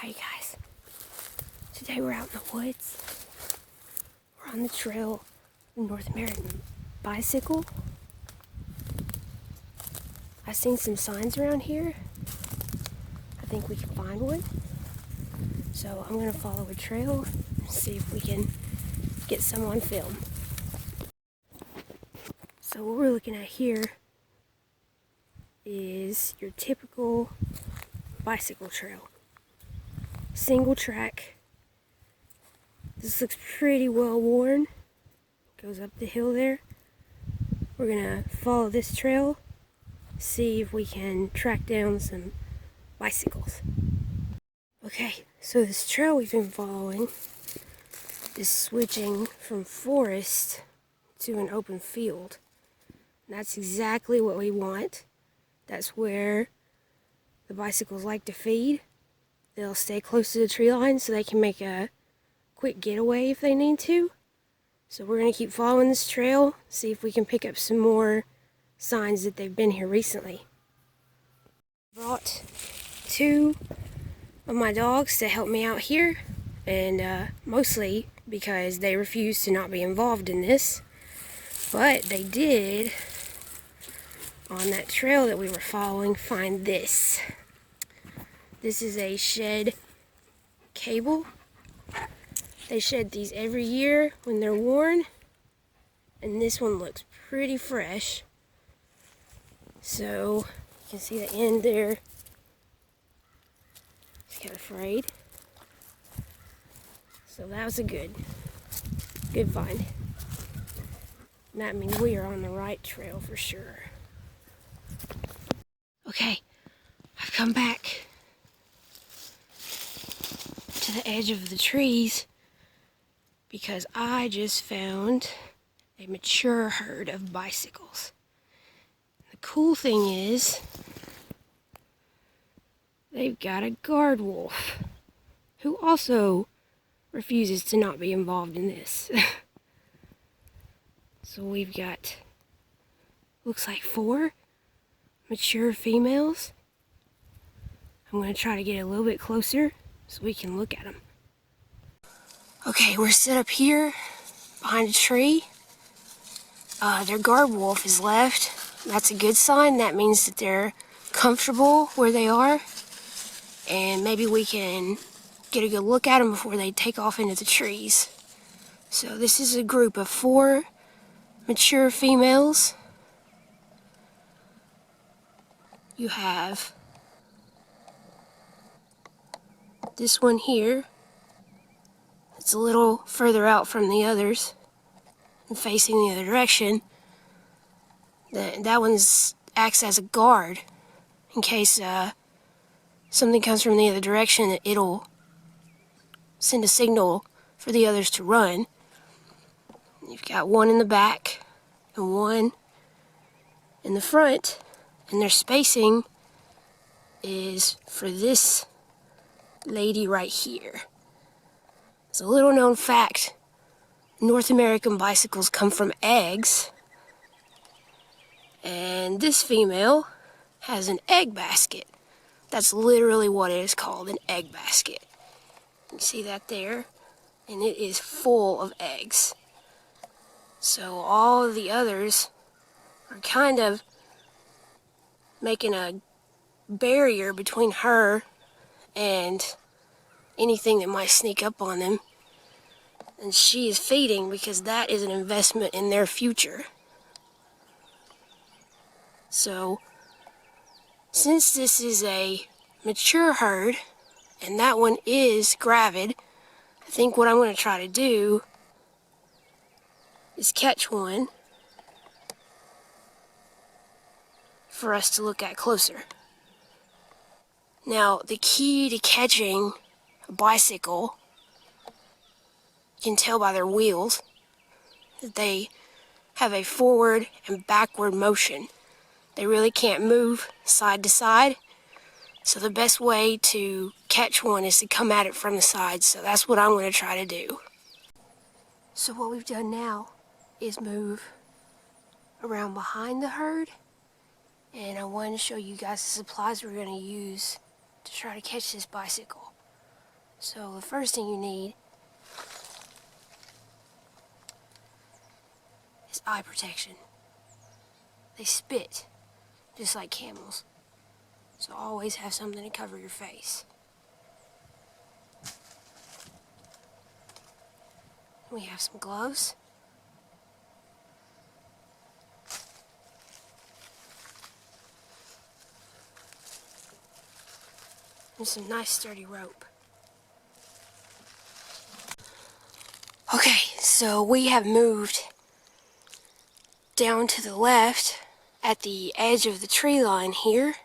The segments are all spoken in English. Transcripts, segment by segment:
Alright guys, today we're out in the woods. We're on the trail, the North American bicycle. I've seen some signs around here. I think we can find one. So I'm gonna follow a trail and see if we can get some on film. So what we're looking at here is your typical bicycle trail. Single track. This looks pretty well worn. Goes up the hill there. We're gonna follow this trail, see if we can track down some bicycles. Okay, so this trail we've been following is switching from forest to an open field. And that's exactly what we want. That's where the bicycles like to feed. They'll stay close to the tree line so they can make a quick getaway if they need to. So we're going to keep following this trail, see if we can pick up some more signs that they've been here recently. Brought two of my dogs to help me out here, and mostly because they refuse to not be involved in this. But they did, on that trail that we were following, find this. This is a shed cable. They shed these every year when they're worn, and this one looks pretty fresh. So you can see the end there. He's kind of frayed. So that was a good find. And that means we are on the right trail for sure. Okay, I've come back to the edge of the trees because I just found a mature herd of bicycles. The cool thing is they've got a guard wolf who also refuses to not be involved in this. So we've got, looks like 4 mature females. I'm going to try to get a little bit closer so we can look at them. Okay, we're set up here behind a tree. Their guard wolf is left. That's a good sign. That means that they're comfortable where they are. And maybe we can get a good look at them before they take off into the trees. So this is a group of 4 mature females. You have this one here. It's a little further out from the others and facing the other direction. That one acts as a guard in case something comes from the other direction. It'll send a signal for the others to run. You've got one in the back and one in the front, and their spacing is for this lady right here. It's a little known fact. North American bicycles come from eggs, and this female has an egg basket. That's literally what it is called, an egg basket. You see that there? And it is full of eggs. So all of the others are kind of making a barrier between her and anything that might sneak up on them. And she is feeding because that is an investment in their future. So since this is a mature herd and that one is gravid, I think what I'm going to try to do is catch one for us to look at closer. Now, the key to catching a bicycle, you can tell by their wheels that they have a forward and backward motion. They really can't move side to side. So the best way to catch one is to come at it from the side. So that's what I'm going to try to do. So what we've done now is move around behind the herd. And I wanted to show you guys the supplies we're going to use to try to catch this bicycle. So the first thing you need is eye protection. They spit just like camels, so always have something to cover your face. We have some gloves. And some nice sturdy rope. Okay, so we have moved down to the left at the edge of the tree line here.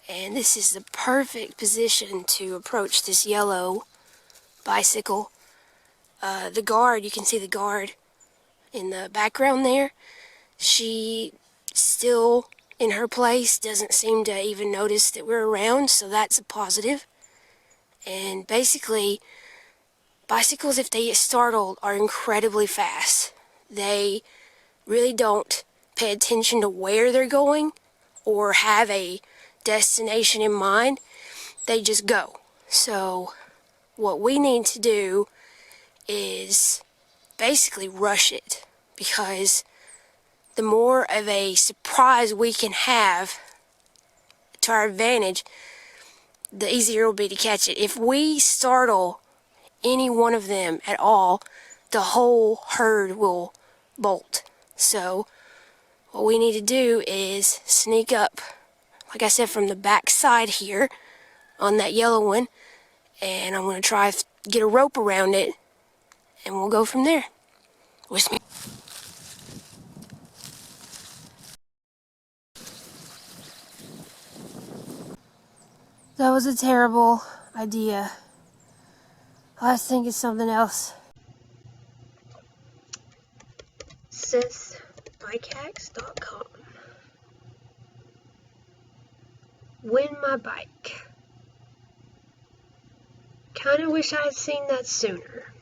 And this is the perfect position to approach this yellow bicycle. The guard, you can see the guard in the background there. She still in her place, doesn't seem to even notice that we're around, so that's a positive. And basically, bicycles, if they get startled, are incredibly fast. They really don't pay attention to where they're going or have a destination in mind. They just go. So what we need to do is basically rush it, because the more of a surprise we can have to our advantage, the easier it will be to catch it. If we startle any one of them at all, the whole herd will bolt. So what we need to do is sneak up, like I said, from the back side here on that yellow one, and I'm going to try to get a rope around it, and we'll go from there. Wish me. That was a terrible idea. Let's think of something else. SethBikeHacks.com. Win my bike. Kinda wish I had seen that sooner.